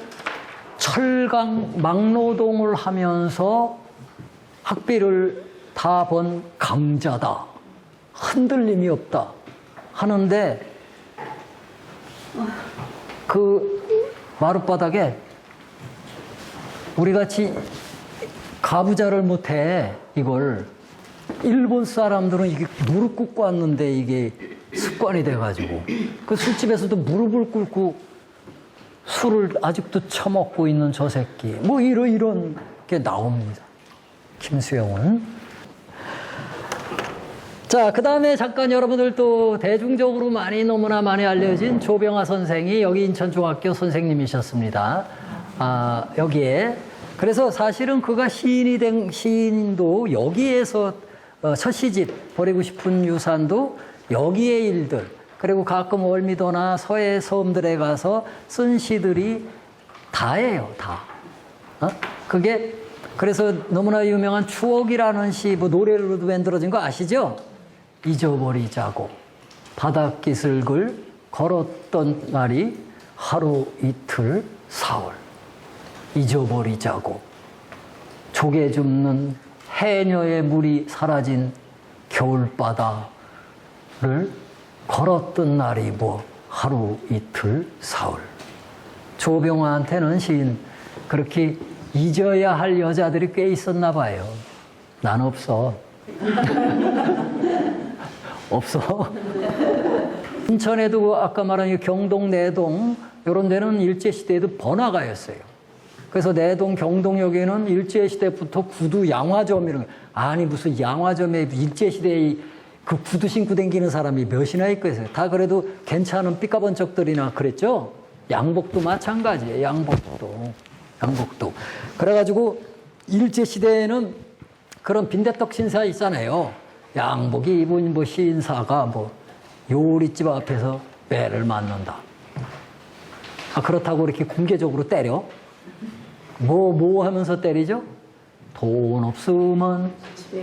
[SPEAKER 1] 철강 막노동을 하면서 학비를 다 번 강자다. 흔들림이 없다. 하는데 그 마룻바닥에 우리같이 가부좌를 못해. 이걸 일본 사람들은 이게 무릎 꿇고 왔는데 이게 습관이 돼가지고 그 술집에서도 무릎을 꿇고 술을 아직도 처먹고 있는 저 새끼, 뭐 이런 게 나옵니다, 김수영은. 자, 그 다음에 잠깐 여러분들 또 대중적으로 너무나 많이 알려진 조병화 선생이 여기 인천중학교 선생님이셨습니다. 여기에. 그래서 사실은 그가 시인이 된 시인도 여기에서 첫 시집 버리고 싶은 유산도 여기의 일들, 그리고 가끔 월미도나 서해 섬들에 가서 쓴 시들이 다예요, 다. 그게 그래서 너무나 유명한 추억이라는 시, 뭐 노래로도 만들어진 거 아시죠? 잊어버리자고 바닷기슭을 걸었던 날이 하루 이틀 사흘, 잊어버리자고 조개 줍는 해녀의 물이 사라진 겨울바다를 걸었던 날이 뭐 하루 이틀 사흘. 조병화한테는 시인 그렇게 잊어야 할 여자들이 꽤 있었나 봐요. 난 없어. 없어. 인천에도 아까 말한 경동, 내동 이런 데는 일제시대에도 번화가였어요. 그래서 내동, 경동역에는 일제시대부터 구두 양화점 이런 거. 아니 무슨 양화점에 일제시대에 그 구두 신고 다니는 사람이 몇이나 있겠어요. 다 그래도 괜찮은 삐까번쩍들이나 그랬죠. 양복도 마찬가지예요. 양복도. 그래가지고 일제시대에는 그런 빈대떡 신사 있잖아요. 양복이 입은 뭐 시인사가 뭐 요리집 앞에서 배를 맞는다. 그렇다고 이렇게 공개적으로 때려? 뭐 하면서 때리죠? 돈 없으면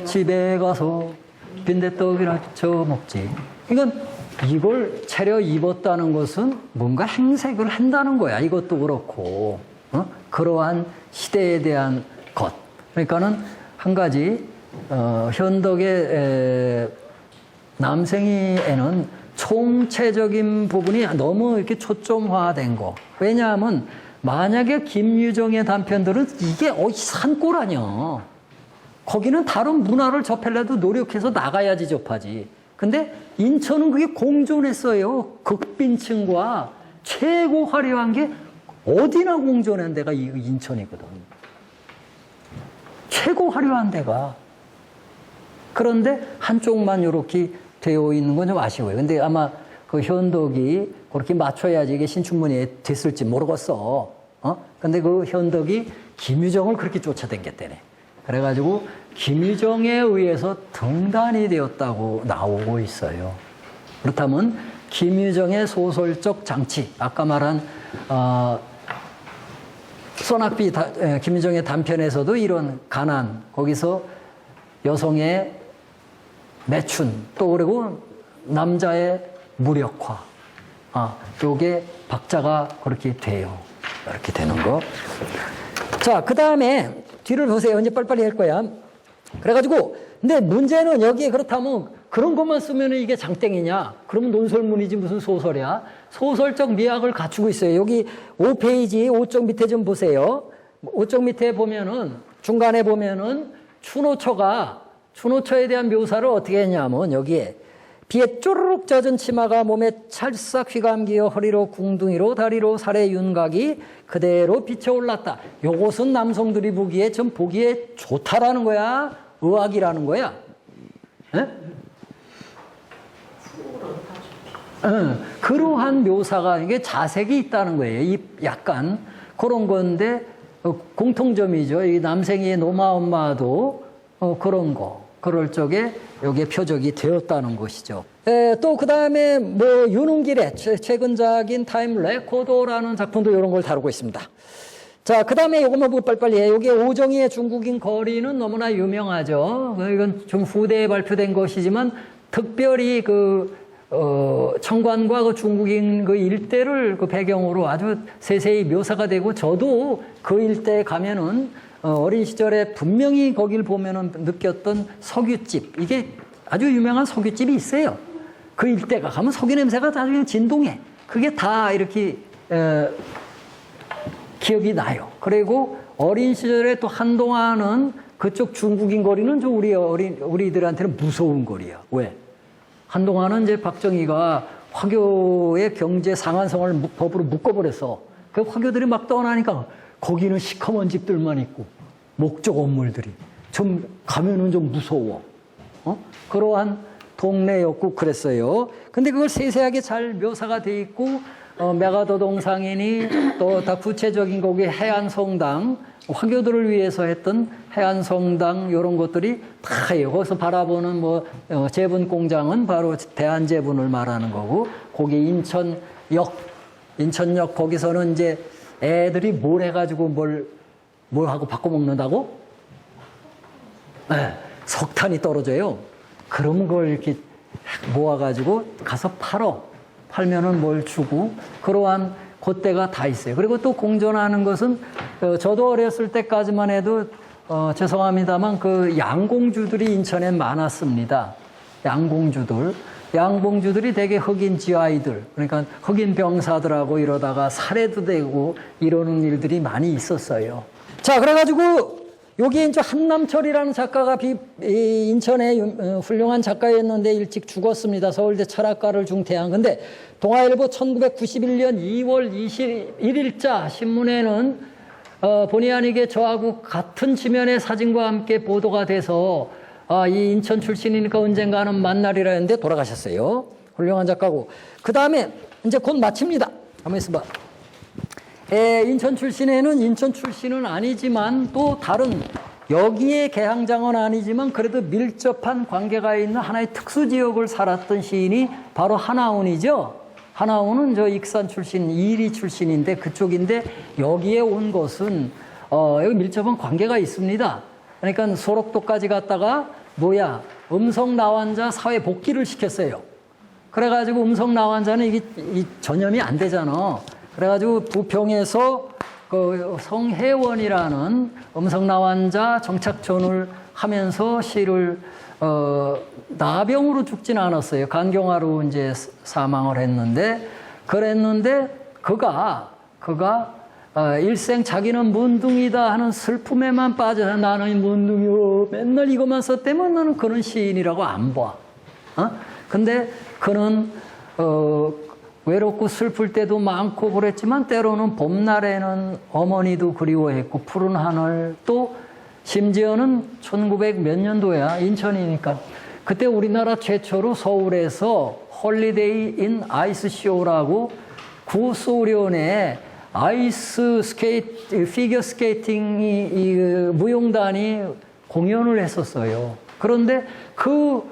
[SPEAKER 1] 집에 가서 빈대떡이나 쳐먹지. 그러니까 이걸 차려 입었다는 것은 뭔가 행색을 한다는 거야. 이것도 그렇고. 그러한 시대에 대한 것. 그러니까는 한 가지, 현덕의 남생이에는 총체적인 부분이 너무 이렇게 초점화된 거. 왜냐하면 만약에 김유정의 단편들은 이게 산골 아니야. 거기는 다른 문화를 접하려도 노력해서 나가야지 접하지. 근데 인천은 그게 공존했어요. 극빈층과 최고 화려한 게 어디나 공존한 데가 이 인천이거든. 최고 화려한 데가. 그런데 한쪽만 이렇게 되어 있는 건 좀 아쉬워요. 근데 아마 그 현덕이 그렇게 맞춰야지 이게 신춘문예에 됐을지 모르겠어. 근데 그 현덕이 김유정을 그렇게 쫓아다녔대네. 그래가지고 김유정에 의해서 등단이 되었다고 나오고 있어요. 그렇다면 김유정의 소설적 장치, 아까 말한 소낙비 김유정의 단편에서도 이런 가난, 거기서 여성의 매춘, 또 그리고 남자의 무력화, 요게 박자가 그렇게 돼요. 이렇게 되는 거. 자, 그 다음에 뒤를 보세요. 이제 빨리빨리 할 거야. 그래가지고, 근데 문제는 여기에 그렇다면 그런 것만 쓰면 이게 장땡이냐? 그러면 논설문이지 무슨 소설이야? 소설적 미학을 갖추고 있어요. 여기 5페이지, 5쪽 밑에 좀 보세요. 5쪽 밑에 보면은, 중간에 보면은 춘호처에 대한 묘사를 어떻게 했냐면 여기에 비에 쪼르륵 젖은 치마가 몸에 찰싹 휘감기어 허리로 궁둥이로 다리로 살의 윤곽이 그대로 비쳐올랐다. 요것은 남성들이 보기에 좀 보기에 좋다라는 거야? 의학이라는 거야? 에? 그러한 묘사가 이게 자색이 있다는 거예요. 이 약간 그런 건데 공통점이죠. 이 남생이의 노마 엄마도 그런 거. 그럴 적에 여기에 표적이 되었다는 것이죠. 또 그 다음에 뭐 윤은길의 최근작인 타임 레코더라는 작품도 이런 걸 다루고 있습니다. 자, 그 다음에 이것만 보고 빨리빨리 해. 여기 오정희의 중국인 거리는 너무나 유명하죠. 이건 좀 후대에 발표된 것이지만 특별히 청관과 그 중국인 그 일대를 그 배경으로 아주 세세히 묘사가 되고 저도 그 일대에 가면은 어린 시절에 분명히 거길 보면은 느꼈던 석유집, 이게 아주 유명한 석유집이 있어요. 그 일대가 가면 석유 냄새가 아주 그냥 진동해. 그게 다 이렇게 기억이 나요. 그리고 어린 시절에 또 한동안은 그쪽 중국인 거리는 좀 우리들한테는 무서운 거리야. 왜? 한동안은 이제 박정희가 화교의 경제 상한성을 법으로 묶어버렸어. 그 화교들이 막 떠나니까 거기는 시커먼 집들만 있고 목조 건물들이 좀 가면은 좀 무서워. 그러한 동네였고 그랬어요. 근데 그걸 세세하게 잘 묘사가 돼 있고 메가더 동상이니 또 다 구체적인 거기 해안 성당 화교들을 위해서 했던 해안성당 이런 것들이 다예요. 거기서 바라보는 뭐 제분공장은 바로 대한제분을 말하는 거고, 거기 인천역 거기서는 이제 애들이 뭘 해가지고 뭘 하고 바꿔 먹는다고? 네, 석탄이 떨어져요. 그럼 그걸 이렇게 모아가지고 가서 팔면은 뭘 주고, 그러한 그때가 다 있어요. 그리고 또 공존하는 것은 저도 어렸을 때까지만 해도 죄송합니다만 그 양공주들이 인천에 많았습니다. 양공주들이 되게 흑인 GI들, 그러니까 흑인 병사들하고 이러다가 살해도 되고 이러는 일들이 많이 있었어요. 자, 그래가지고 여기 이제 한남철이라는 작가가 인천에 훌륭한 작가였는데 일찍 죽었습니다. 서울대 철학가를 중퇴한. 근데 동아일보 1991년 2월 21일자 신문에는 본의 아니게 저하고 같은 지면의 사진과 함께 보도가 돼서 이 인천 출신이니까 언젠가는 만나리라 했는데 돌아가셨어요. 훌륭한 작가고. 그 다음에 이제 곧 마칩니다. 가만히 있어봐. 인천 출신은 아니지만 또 다른 여기에 개항장은 아니지만 그래도 밀접한 관계가 있는 하나의 특수지역을 살았던 시인이 바로 하나운이죠. 하나운은 저 익산 출신, 이리 출신인데 그쪽인데 여기에 온 것은 여기 밀접한 관계가 있습니다. 그러니까 소록도까지 갔다가 음성 나환자 사회 복귀를 시켰어요. 그래가지고 음성 나환자는 이게 전염이 안 되잖아. 그래가지고 부평에서 그 성혜원이라는 음성 나환자 정착촌을 하면서 시를 나병으로 죽진 않았어요. 간경화로 이제 사망을 했는데, 그가 일생 자기는 문둥이다 하는 슬픔에만 빠져서 나는 문둥이요 맨날 이것만 썼다면 나는 그런 시인이라고 안 봐. 근데 그는 외롭고 슬플 때도 많고 그랬지만 때로는 봄날에는 어머니도 그리워했고 푸른 하늘, 또 심지어는 1900 몇 년도야, 인천이니까 그때 우리나라 최초로 서울에서 홀리데이 인 아이스 쇼라고 구소련의 아이스 스케이트, 피겨 스케이팅 무용단이 공연을 했었어요. 그런데 그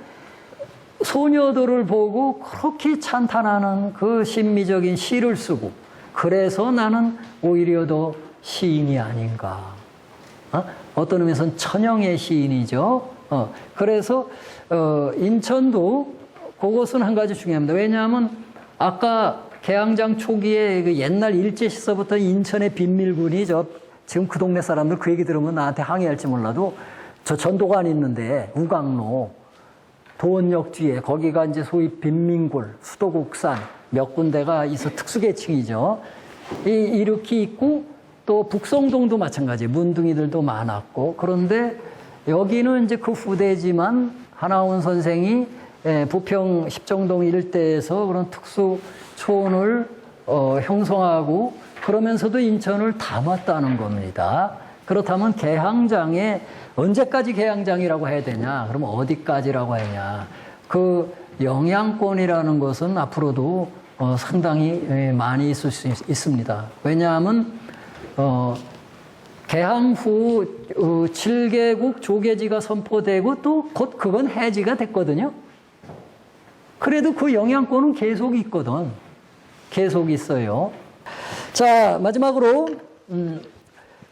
[SPEAKER 1] 소녀들을 보고 그렇게 찬탄하는 그 신미적인 시를 쓰고, 그래서 나는 오히려 더 시인이 아닌가. 어떤 의미에서는 천영의 시인이죠. 그래서 인천도 그것은 한 가지 중요합니다. 왜냐하면 아까 개항장 초기에 그 옛날 일제시서부터 인천의 빈밀군이 지금 그 동네 사람들 그 얘기 들으면 나한테 항의할지 몰라도 저 전도관 있는데 우강로 도원역 뒤에 거기가 이제 소위 빈민굴, 수도국산 몇 군데가 있어 특수계층이죠. 이렇게 있고 또 북성동도 마찬가지, 문둥이들도 많았고, 그런데 여기는 이제 그 후대지만 하나원 선생이 부평 십정동 일대에서 그런 특수 초원을 형성하고 그러면서도 인천을 담았다는 겁니다. 그렇다면 개항장에 언제까지 개항장이라고 해야 되냐? 그러면 어디까지라고 하냐? 그 영향권이라는 것은 앞으로도 상당히 많이 있을 수 있습니다. 왜냐하면 개항 후 7개국 조계지가 선포되고 또 곧 그건 해지가 됐거든요. 그래도 그 영향권은 계속 있거든. 계속 있어요. 자, 마지막으로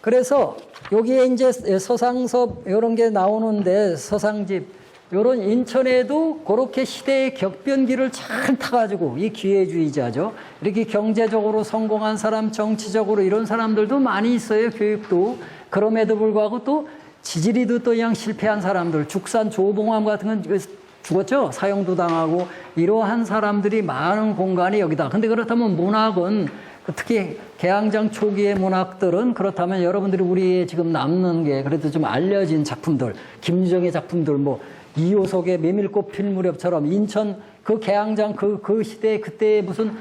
[SPEAKER 1] 그래서 여기에 이제 서상섭 이런 게 나오는데, 서상집 이런 인천에도 그렇게 시대의 격변기를 잘 타가지고, 이 기회주의자죠. 이렇게 경제적으로 성공한 사람, 정치적으로 이런 사람들도 많이 있어요. 교육도. 그럼에도 불구하고 또 지지리도 또 그냥 실패한 사람들, 죽산 조봉암 같은 건 죽었죠. 사형도 당하고 이러한 사람들이 많은 공간이 여기다. 근데 그렇다면 문학은, 특히 개항장 초기의 문학들은 그렇다면 여러분들이 우리의 지금 남는 게 그래도 좀 알려진 작품들, 김유정의 작품들, 뭐 이효석의 메밀꽃 필 무렵처럼 인천 그 개항장 그 시대 그때 무슨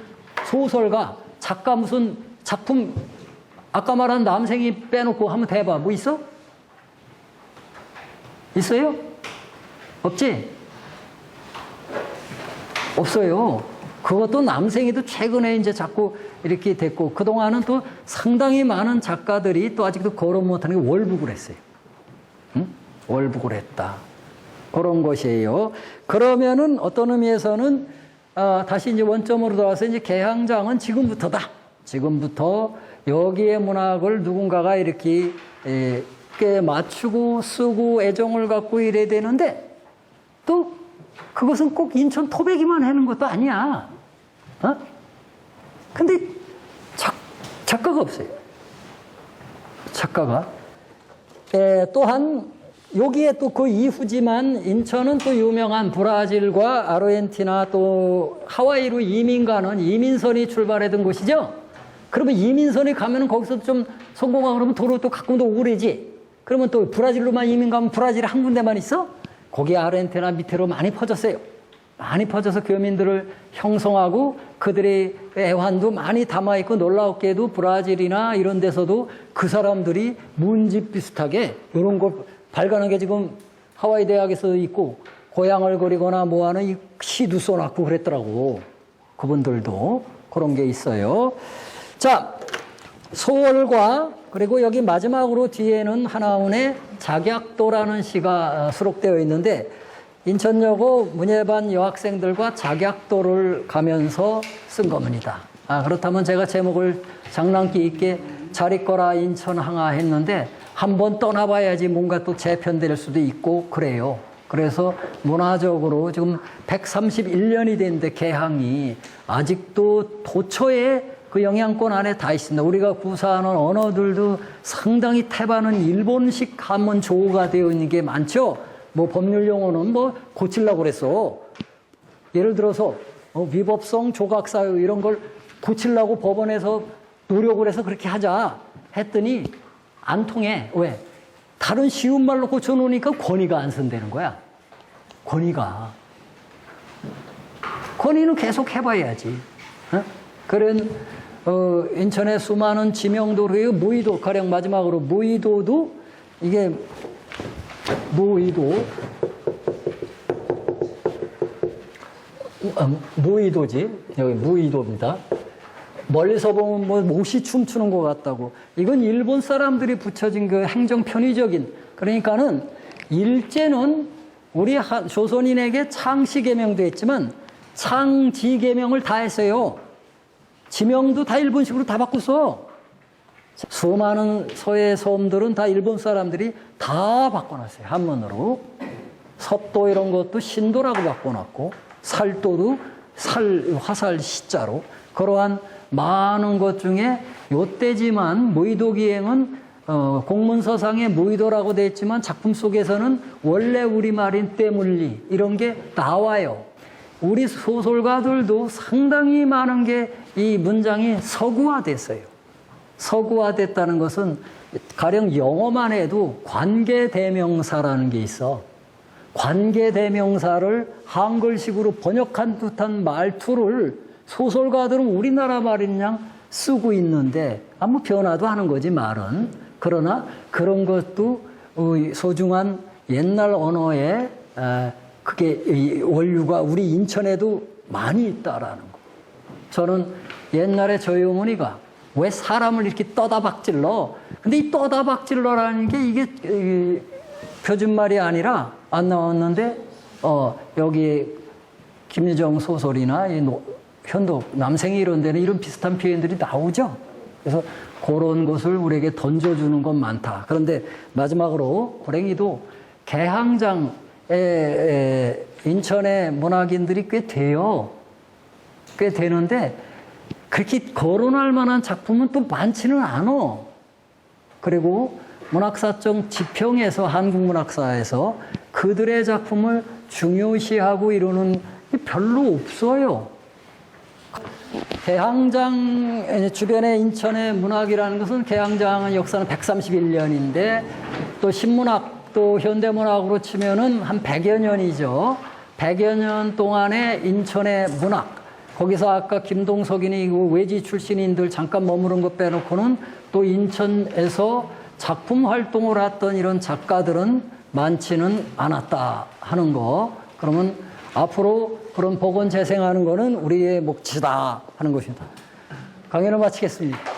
[SPEAKER 1] 소설가, 작가 무슨 작품 아까 말한 남생이 빼놓고 한번 대봐. 뭐 있어? 있어요? 없지? 없어요. 그것도 남생이도 최근에 이제 자꾸 이렇게 됐고, 그동안은 또 상당히 많은 작가들이 또 아직도 거론 못하는 게 월북을 했어요. 응? 월북을 했다. 그런 것이에요. 그러면은 어떤 의미에서는 다시 이제 원점으로 돌아와서 이제 개항장은 지금부터다. 지금부터 여기에 문학을 누군가가 이렇게 꽤 맞추고 쓰고 애정을 갖고 이래야 되는데, 또 그것은 꼭 인천 토백이만 하는 것도 아니야. 근데 작가가 없어요. 작가가. 또한 여기에 또 그 이후지만 인천은 또 유명한 브라질과 아르헨티나 또 하와이로 이민 가는 이민선이 출발했던 곳이죠. 그러면 이민선이 가면은 거기서 좀 성공하고 그러면 도로 또 가끔도 오래지. 그러면 또 브라질로만 이민 가면 브라질에 한 군데만 있어? 거기 아르헨티나 밑으로 많이 퍼졌어요. 많이 퍼져서 교민들을 형성하고 그들의 애환도 많이 담아있고, 놀라웠게도 브라질이나 이런 데서도 그 사람들이 문집 비슷하게 이런 걸 발간한 게 지금 하와이 대학에서 있고, 고향을 그리거나 뭐하는 이 시도 써놨고 그랬더라고. 그분들도 그런 게 있어요. 자, 소월과 그리고 여기 마지막으로 뒤에는 하나운의 작약도라는 시가 수록되어 있는데, 인천여고 문예반 여학생들과 작약도를 가면서 쓴 겁니다. 그렇다면 제가 제목을 장난기 있게 잘 있거라 인천항아 했는데, 한번 떠나봐야지 뭔가 또 재편될 수도 있고 그래요. 그래서 문화적으로 지금 131년이 됐는데 개항이 아직도 도처에 그 영향권 안에 다 있습니다. 우리가 구사하는 언어들도 상당히 태반은 일본식 한문 조어가 되어 있는 게 많죠. 뭐 법률 용어는 뭐 고치려고 그랬어. 예를 들어서 위법성 조각사유 이런 걸 고치려고 법원에서 노력을 해서 그렇게 하자 했더니 안 통해. 왜? 다른 쉬운 말로 고쳐놓으니까 권위가 안 선다는 거야. 권위가. 권위는 계속 해봐야지. 그런 인천의 수많은 지명도로의 무의도, 가령 마지막으로 무의도도 이게 무의도지. 여기 무의도입니다. 멀리서 보면 뭐 못이 춤추는 것 같다고. 이건 일본 사람들이 붙여진 그 행정 편의적인, 그러니까는 일제는 우리 조선인에게 창씨 계명도 했지만 창지 계명을 다 했어요. 지명도 다 일본식으로 다 바꿨어. 수많은 서해 섬들은 다 일본 사람들이 다 바꿔놨어요. 한문으로. 섭도 이런 것도 신도라고 바꿔놨고, 살도도 화살 시자로. 그러한 많은 것 중에 요때지만 무의도 기행은 공문서상에 무의도라고 되어 있지만 작품 속에서는 원래 우리말인 때물리 이런 게 나와요. 우리 소설가들도 상당히 많은 게 이 문장이 서구화됐어요. 서구화됐다는 것은 가령 영어만 해도 관계대명사라는 게 있어. 관계대명사를 한글식으로 번역한 듯한 말투를 소설가들은 우리나라 말인 양 쓰고 있는데 아무 변화도 하는 거지 말은. 그러나 그런 것도 소중한 옛날 언어에 그게 원류가 우리 인천에도 많이 있다라는 거. 저는 옛날에 저희 어머니가 왜 사람을 이렇게 떠다박질러? 근데 이 떠다박질러라는 게 이게 표준말이 아니라 안 나왔는데 여기 김유정 소설이나 이 현독, 남생이 이런 데는 이런 비슷한 표현들이 나오죠. 그래서 그런 것을 우리에게 던져주는 건 많다. 그런데 마지막으로 고랭이도 개항장에 인천의 문학인들이 꽤 돼요. 꽤 되는데 그렇게 거론할 만한 작품은 또 많지는 않아. 그리고 문학사적 지평에서 한국문학사에서 그들의 작품을 중요시하고 이러는 게 별로 없어요. 개항장 주변에 인천의 문학이라는 것은 개항장은 역사는 131년인데 또 신문학 또 현대문학으로 치면은 한 100여 년이죠. 100여 년 동안의 인천의 문학. 거기서 아까 김동석이니 외지 출신인들 잠깐 머무른 것 빼놓고는 또 인천에서 작품 활동을 했던 이런 작가들은 많지는 않았다 하는 거. 그러면 앞으로 그런 복원 재생하는 것은 우리의 몫이다 하는 것입니다. 강연을 마치겠습니다.